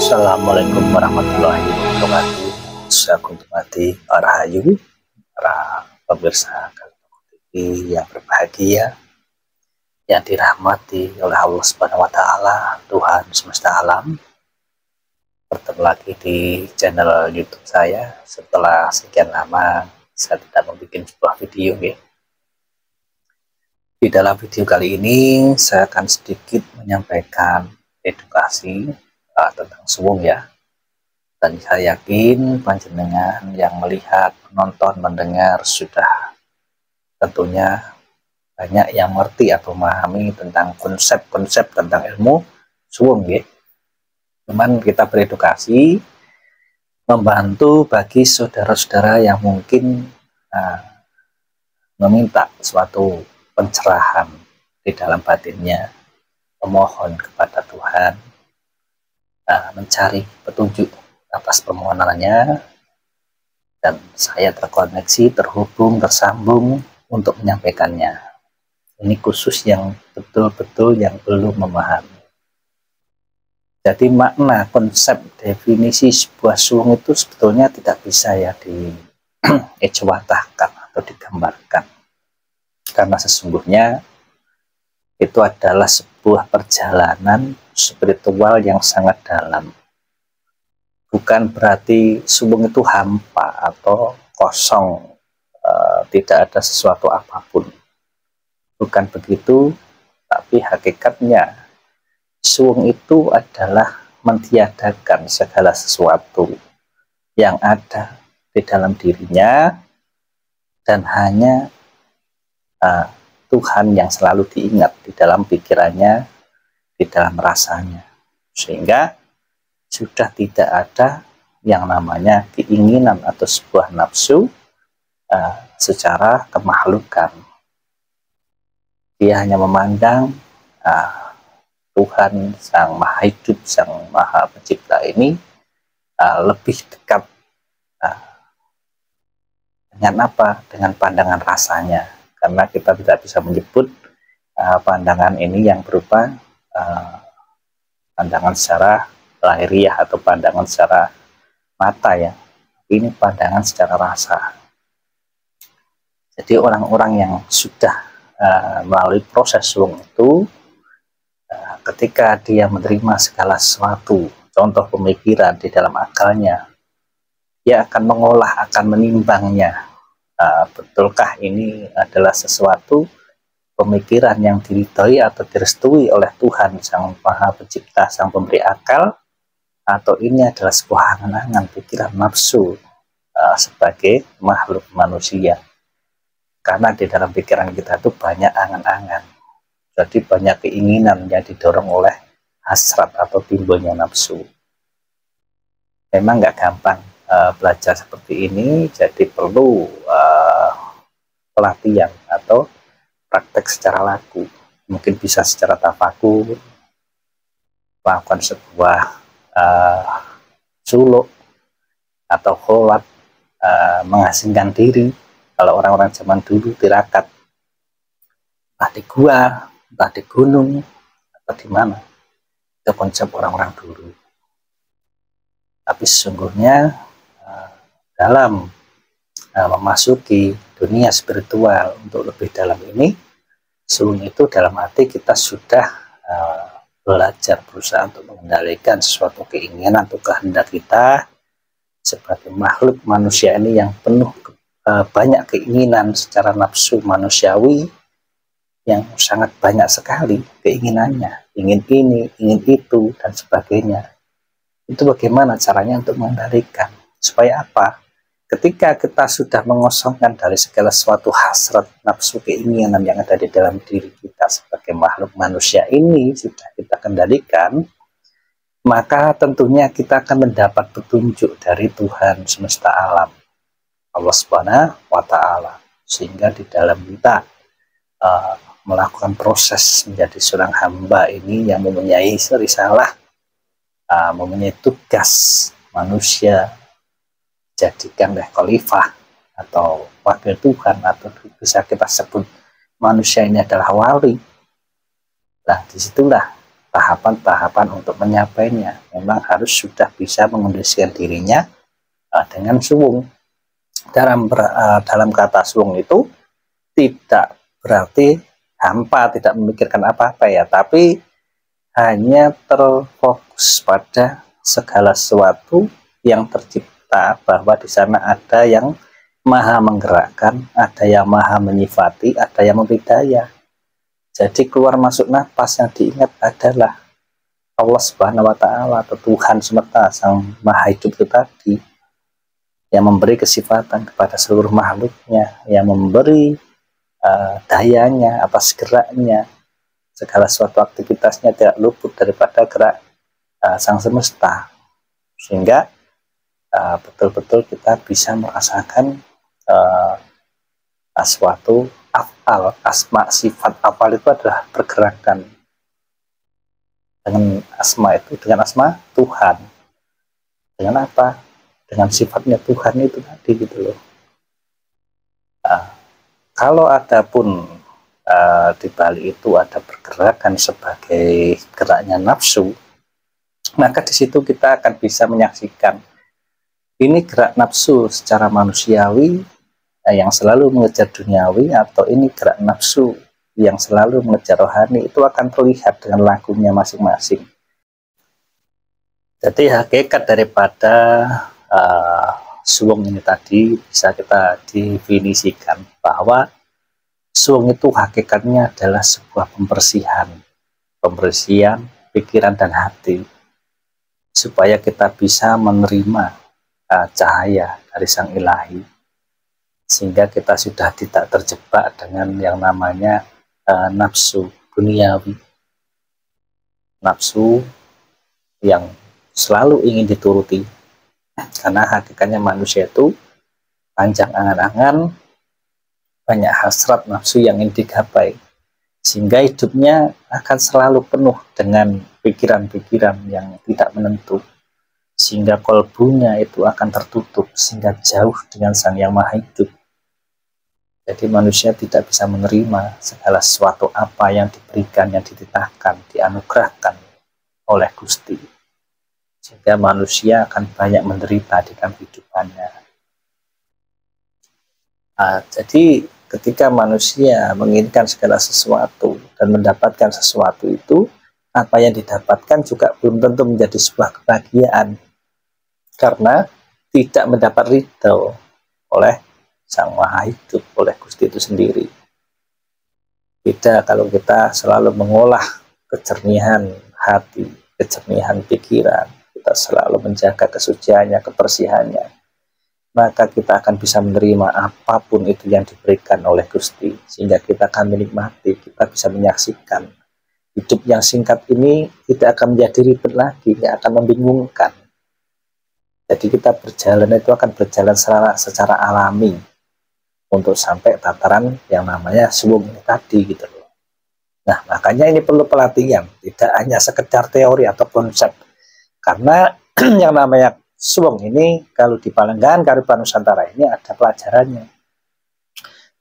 Assalamualaikum warahmatullahi wabarakatuh. Sahabat Rahayu, para pemirsa TV yang berbahagia, yang dirahmati oleh Allah Subhanahu wa Ta'ala, Tuhan semesta alam. Bertemu lagi di channel YouTube saya setelah sekian lama saya tidak membuat sebuah video ya. Di dalam video kali ini saya akan sedikit menyampaikan edukasi tentang suwung ya, dan saya yakin panjenengan yang melihat, menonton, mendengar sudah tentunya banyak yang mengerti atau memahami tentang konsep-konsep tentang ilmu suwung ya. Cuman kita beredukasi membantu bagi saudara-saudara yang mungkin meminta suatu pencerahan di dalam batinnya, memohon kepada Tuhan, mencari petunjuk atas permohonannya, dan saya terkoneksi, terhubung, tersambung untuk menyampaikannya. Ini khusus yang betul-betul yang belum memahami. Jadi makna, konsep, definisi sebuah suwung itu sebetulnya tidak bisa ya diejawantahkan atau digambarkan, karena sesungguhnya itu adalah sebuah perjalanan spiritual yang sangat dalam. Bukan berarti suwung itu hampa atau kosong, tidak ada sesuatu apapun. Bukan begitu, tapi hakikatnya suwung itu adalah mentiadakan segala sesuatu yang ada di dalam dirinya, dan hanya Tuhan yang selalu diingat di dalam pikirannya, di dalam rasanya, sehingga sudah tidak ada yang namanya keinginan atau sebuah nafsu secara kemakhlukan. Dia hanya memandang Tuhan Sang Maha Hidup, Sang Maha Pencipta ini lebih dekat dengan apa? Dengan pandangan rasanya. Karena kita tidak bisa menyebut pandangan ini yang berupa pandangan secara lahiriah atau pandangan secara mata ya. Ini pandangan secara rasa. Jadi orang-orang yang sudah melalui proses suwung itu, ketika dia menerima segala sesuatu, contoh pemikiran di dalam akalnya, dia akan mengolah, akan menimbangnya. Betulkah ini adalah sesuatu pemikiran yang diridhoi atau direstui oleh Tuhan Sang Maha Pencipta, Sang Pemberi akal, atau ini adalah sebuah angan-angan pikiran nafsu sebagai makhluk manusia. Karena di dalam pikiran kita itu banyak angan-angan, jadi banyak keinginan yang didorong oleh hasrat atau timbulnya nafsu. Memang nggak gampang belajar seperti ini, jadi perlu pelatihan atau praktek secara laku. Mungkin bisa secara tafakur, melakukan sebuah suluk atau kholat, mengasingkan diri. Kalau orang-orang zaman dulu tirakat, entah di gua, entah di gunung, atau di mana, itu konsep orang-orang dulu. Tapi sesungguhnya dalam memasuki dunia spiritual untuk lebih dalam ini, suwung itu dalam arti kita sudah belajar, berusaha untuk mengendalikan sesuatu keinginan atau kehendak kita sebagai makhluk manusia ini yang penuh banyak keinginan secara nafsu manusiawi, yang sangat banyak sekali keinginannya, ingin ini, ingin itu, dan sebagainya. Itu bagaimana caranya untuk mengendalikan, supaya apa? Ketika kita sudah mengosongkan dari segala sesuatu hasrat, nafsu, keinginan yang ada di dalam diri kita sebagai makhluk manusia ini sudah kita kendalikan, maka tentunya kita akan mendapat petunjuk dari Tuhan semesta alam, Allah Subhanahu wa Ta'ala, sehingga di dalam kita melakukan proses menjadi seorang hamba ini yang mempunyai risalah, mempunyai tugas manusia, jadikan oleh khalifah atau wakil Tuhan, atau bisa kita sebut manusia ini adalah wali. Nah, disitulah tahapan-tahapan untuk menyapainya. Memang harus sudah bisa mengondisikan dirinya dengan suwung. Dalam kata suwung itu tidak berarti hampa, tidak memikirkan apa-apa ya, tapi hanya terfokus pada segala sesuatu yang tercipta, bahwa di sana ada yang maha menggerakkan, ada yang maha menyifati, ada yang memberi daya. Jadi keluar masuk napas yang diingat adalah Allah Subhanahu wa Ta'ala, atau Tuhan semesta, Sang Maha Hidup itu tadi, yang memberi kesifatan kepada seluruh makhluknya, yang memberi dayanya atas geraknya. Segala suatu aktivitasnya tidak luput daripada gerak sang semesta, sehingga betul-betul kita bisa merasakan suatu afal, asma, sifat. Afal itu adalah pergerakan. Dengan asma itu, dengan asma Tuhan, dengan apa? Dengan sifatnya Tuhan itu tadi, gitu loh. Kalau ada pun di balik itu ada pergerakan sebagai geraknya nafsu, maka di situ kita akan bisa menyaksikan ini gerak nafsu secara manusiawi yang selalu mengejar duniawi, atau ini gerak nafsu yang selalu mengejar rohani. Itu akan terlihat dengan lakunya masing-masing. Jadi hakikat daripada suwung ini tadi bisa kita definisikan bahwa suwung itu hakikatnya adalah sebuah pembersihan pikiran dan hati, supaya kita bisa menerima cahaya dari Sang Ilahi, sehingga kita sudah tidak terjebak dengan yang namanya nafsu duniawi, nafsu yang selalu ingin dituruti. Karena hakikatnya manusia itu panjang angan-angan, banyak hasrat nafsu yang ingin digapai, sehingga hidupnya akan selalu penuh dengan pikiran-pikiran yang tidak menentu, sehingga kolbunya itu akan tertutup, sehingga jauh dengan Sang Yang Maha Hidup. Jadi manusia tidak bisa menerima segala sesuatu apa yang diberikan, yang dititahkan, dianugerahkan oleh Gusti, sehingga manusia akan banyak menderita di dalam kehidupannya. Jadi ketika manusia menginginkan segala sesuatu dan mendapatkan sesuatu itu, apa yang didapatkan juga belum tentu menjadi sebuah kebahagiaan, karena tidak mendapat ridho oleh Sang Maha Hidup, oleh Gusti itu sendiri. Beda kalau kita selalu mengolah kejernihan hati, kejernihan pikiran, kita selalu menjaga kesuciannya, kebersihannya, maka kita akan bisa menerima apapun itu yang diberikan oleh Gusti, sehingga kita akan menikmati, kita bisa menyaksikan hidup yang singkat ini tidak akan menjadi ribet lagi, tidak akan membingungkan. Jadi kita berjalan itu akan berjalan secara alami untuk sampai tataran yang namanya suwung ini tadi, gitu loh. Nah, makanya ini perlu pelatihan, tidak hanya sekedar teori atau konsep, karena yang namanya suwung ini kalau di Palenggan Kearifan Nusantara ini ada pelajarannya.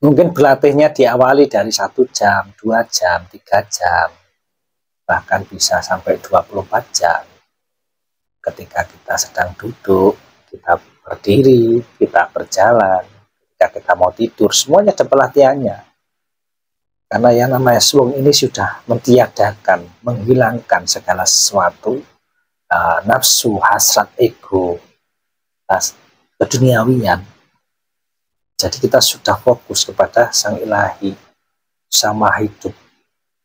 Mungkin berlatihnya diawali dari 1 jam, 2 jam, 3 jam, bahkan bisa sampai 24 jam. Ketika kita sedang duduk, kita berdiri, kita berjalan, ketika kita mau tidur, semuanya ada pelatihannya. Karena yang namanya suwung ini sudah mentiadakan, menghilangkan segala sesuatu, nafsu, hasrat, ego, keduniawian. Jadi kita sudah fokus kepada Sang Ilahi, Sang Maha Hidup,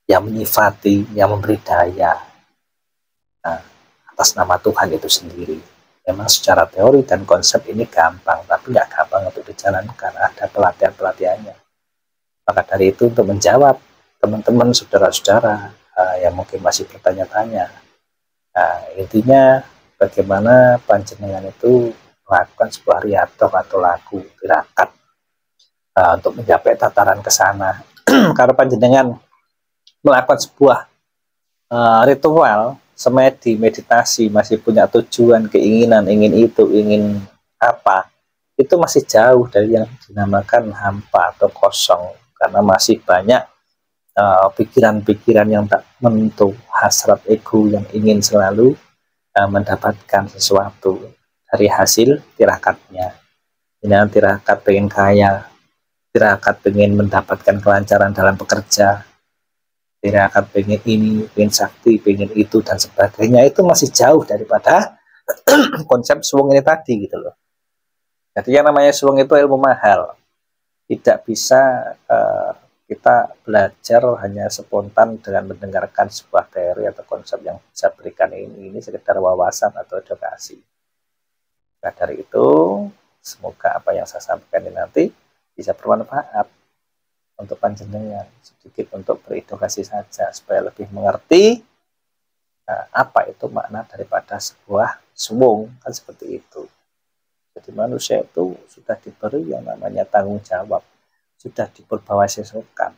yang menyifati, yang memberi daya, atas nama Tuhan itu sendiri. Memang secara teori dan konsep ini gampang, tapi nggak gampang untuk dijalankan, ada pelatihan-pelatihannya. Maka dari itu, untuk menjawab teman-teman, saudara-saudara yang mungkin masih bertanya-tanya, intinya bagaimana panjenengan itu melakukan sebuah riadoh atau laku tirakat untuk mencapai tataran ke sana. Kalau panjenengan melakukan sebuah ritual semedi, meditasi, masih punya tujuan, keinginan, ingin itu, ingin apa, itu masih jauh dari yang dinamakan hampa atau kosong, karena masih banyak pikiran-pikiran yang tak menentu, hasrat ego yang ingin selalu mendapatkan sesuatu dari hasil tirakatnya. Ini tirakat pengen kaya, tirakat pengen mendapatkan kelancaran dalam bekerja, tirakat pengen ini, pengen sakti, pengen itu dan sebagainya. Itu masih jauh daripada konsep suwung ini tadi gitu loh. Jadi yang namanya suwung itu ilmu mahal, tidak bisa kita belajar hanya spontan dengan mendengarkan sebuah teori atau konsep yang bisa berikan ini sekedar wawasan atau edukasi. Nah dari itu semoga apa yang saya sampaikan ini nanti bisa bermanfaat untuk panjenengan, sedikit untuk beredukasi saja supaya lebih mengerti apa itu makna daripada sebuah suwung, kan seperti itu. Jadi manusia itu sudah diberi yang namanya tanggung jawab, sudah diperbawasesokan,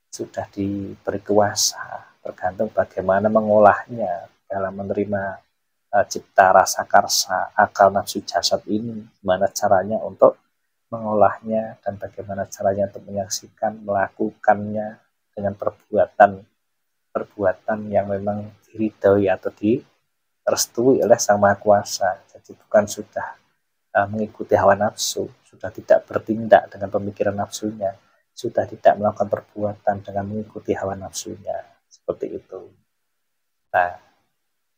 sudah diberi kuasa, tergantung bagaimana mengolahnya dalam menerima cipta rasa karsa, akal nafsu jasad ini, gimana caranya untuk mengolahnya dan bagaimana caranya untuk menyaksikan, melakukannya dengan perbuatan yang memang diridhoi atau direstui oleh Sang Maha Kuasa. Jadi bukan sudah mengikuti hawa nafsu, sudah tidak bertindak dengan pemikiran nafsunya, sudah tidak melakukan perbuatan dengan mengikuti hawa nafsunya, seperti itu. Nah,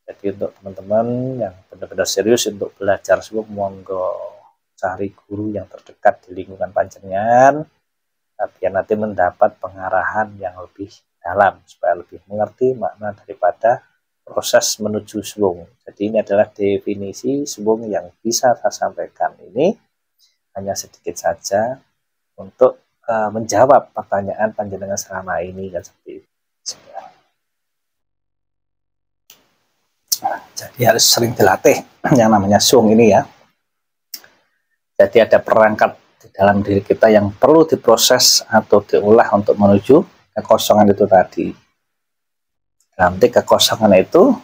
jadi untuk teman-teman yang benar-benar serius untuk belajar suwung, monggo cari guru yang terdekat di lingkungan panjenengan, biar nanti mendapat pengarahan yang lebih dalam supaya lebih mengerti makna daripada proses menuju suwung. Jadi ini adalah definisi suwung yang bisa saya sampaikan ini, hanya sedikit saja untuk menjawab pertanyaan panjenengan selama ini, kan seperti itu. Jadi harus sering dilatih yang namanya suwung ini ya. Jadi ada perangkat di dalam diri kita yang perlu diproses atau diolah untuk menuju kekosongan itu tadi. Nanti kekosongan itu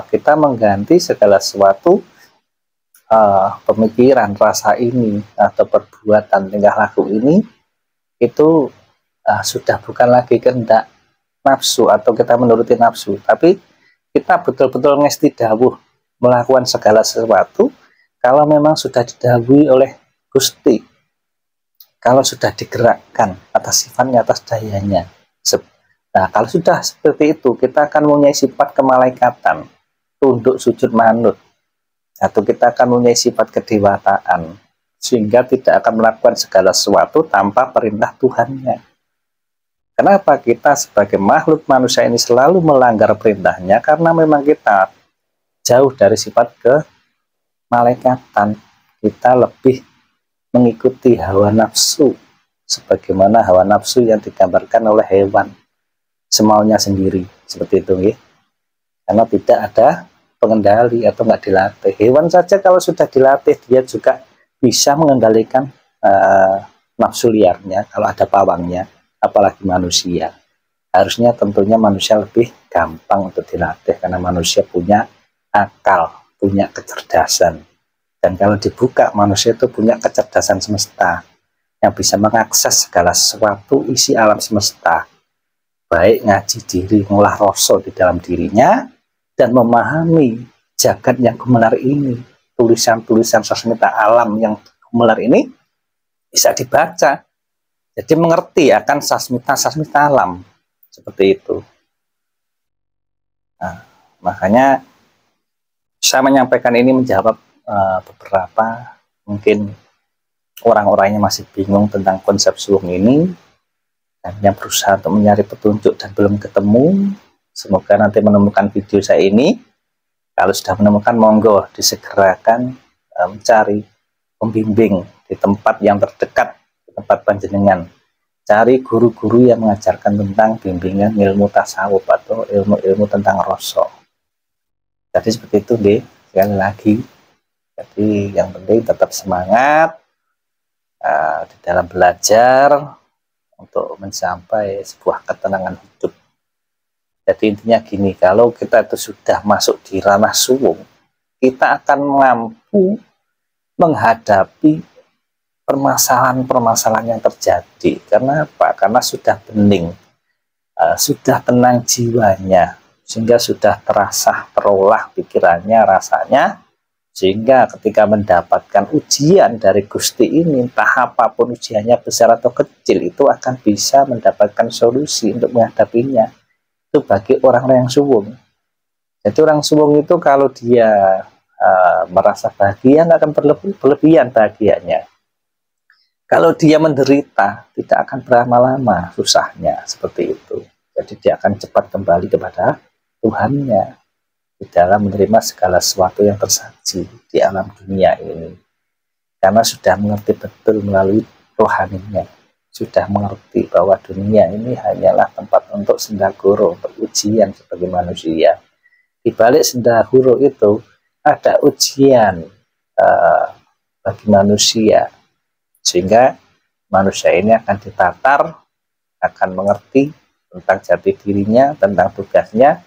kita mengganti segala sesuatu, pemikiran, rasa ini atau perbuatan, tingkah laku ini itu sudah bukan lagi kehendak nafsu atau kita menuruti nafsu, tapi kita betul-betul ngesti dawuh melakukan segala sesuatu kalau memang sudah didhawuhi oleh Gusti, kalau sudah digerakkan atas sifatnya, atas dayanya. Nah, kalau sudah seperti itu, kita akan mempunyai sifat kemalaikatan, tunduk sujud manut, atau kita akan mempunyai sifat kedewataan, sehingga tidak akan melakukan segala sesuatu tanpa perintah Tuhannya. Kenapa kita sebagai makhluk manusia ini selalu melanggar perintahnya? Karena memang kita jauh dari sifat kemalaikatan, kita lebih mengikuti hawa nafsu, sebagaimana hawa nafsu yang digambarkan oleh hewan, semaunya sendiri, seperti itu ya. Karena tidak ada pengendali atau nggak dilatih. Hewan saja kalau sudah dilatih dia juga bisa mengendalikan nafsu liarnya kalau ada pawangnya, apalagi manusia. Harusnya tentunya manusia lebih gampang untuk dilatih karena manusia punya akal, punya kecerdasan. Dan kalau dibuka, manusia itu punya kecerdasan semesta yang bisa mengakses segala sesuatu isi alam semesta, baik ngaji diri, ngolah rasa di dalam dirinya, dan memahami jagat yang gemelar ini, tulisan-tulisan sasmita alam yang gemelar ini bisa dibaca. Jadi mengerti akan sasmita-sasmita alam, seperti itu. Nah, makanya saya menyampaikan ini menjawab beberapa mungkin orang-orangnya masih bingung tentang konsep suwung ini, dan yang berusaha untuk mencari petunjuk dan belum ketemu. Semoga nanti menemukan video saya ini. Kalau sudah menemukan, monggo disegerakan mencari pembimbing di tempat yang terdekat, di tempat panjenengan. Cari guru-guru yang mengajarkan tentang bimbingan ilmu tasawuf atau ilmu-ilmu tentang rasa. Jadi seperti itu deh, sekali lagi. Jadi yang penting tetap semangat di dalam belajar untuk mencapai sebuah ketenangan hidup. Jadi intinya gini, kalau kita itu sudah masuk di ranah suwung, kita akan mampu menghadapi permasalahan-permasalahan yang terjadi. Karena apa? Karena sudah bening, sudah tenang jiwanya, sehingga sudah terasa, terolah pikirannya, rasanya, sehingga ketika mendapatkan ujian dari Gusti ini, entah apapun ujiannya besar atau kecil, itu akan bisa mendapatkan solusi untuk menghadapinya. Itu bagi orang-orang yang suwung. Jadi orang suwung itu kalau dia merasa bahagia, nggak akan berlebihan bahagianya. Kalau dia menderita, tidak akan berlama-lama susahnya, seperti itu. Jadi dia akan cepat kembali kepada Tuhannya di dalam menerima segala sesuatu yang tersaji di alam dunia ini. Karena sudah mengerti betul melalui rohaninya, sudah mengerti bahwa dunia ini hanyalah tempat untuk sendaguro, untuk ujian sebagai manusia. Di balik sendaguro itu ada ujian bagi manusia, sehingga manusia ini akan ditatar, akan mengerti tentang jati dirinya, tentang tugasnya.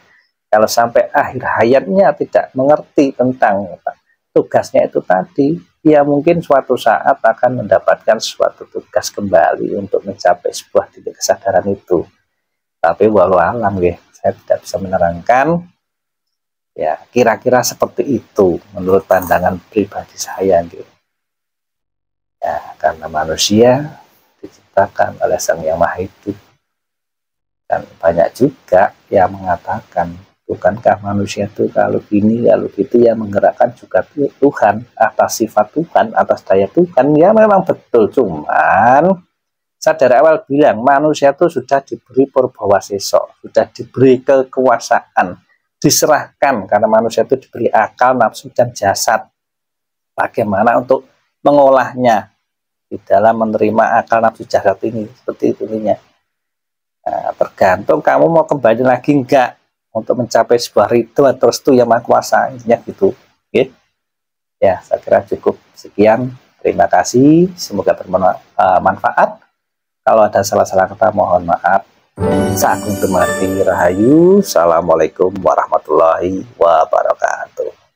Kalau sampai akhir hayatnya tidak mengerti tentang tugasnya itu tadi, ya mungkin suatu saat akan mendapatkan suatu tugas kembali untuk mencapai sebuah titik kesadaran itu. Tapi walau alam ya, saya tidak bisa menerangkan. Ya kira-kira seperti itu menurut pandangan pribadi saya gitu. Ya, karena manusia diciptakan oleh Sang Yang Maha Hidup. Dan banyak juga yang mengatakan, bukankah manusia itu kalau gini, kalau gitu, ya menggerakkan juga Tuhan, atas sifat Tuhan, atas daya Tuhan. Ya memang betul, cuman saya dari awal bilang, manusia itu sudah diberi purbawasesa, sudah diberi kekuasaan, diserahkan, karena manusia itu diberi akal, nafsu, dan jasad. Bagaimana untuk mengolahnya di dalam menerima akal nafsu jasad ini, seperti itu intinya. Nah, tergantung kamu mau kembali lagi enggak untuk mencapai sebuah ridho atau restu yang maha kuasa, intinya gitu. Oke? Ya, saya kira cukup sekian. Terima kasih, semoga bermanfaat. Kalau ada salah-salah kata mohon maaf. Sagung Dumadi Rahayu. Assalamualaikum warahmatullahi wabarakatuh.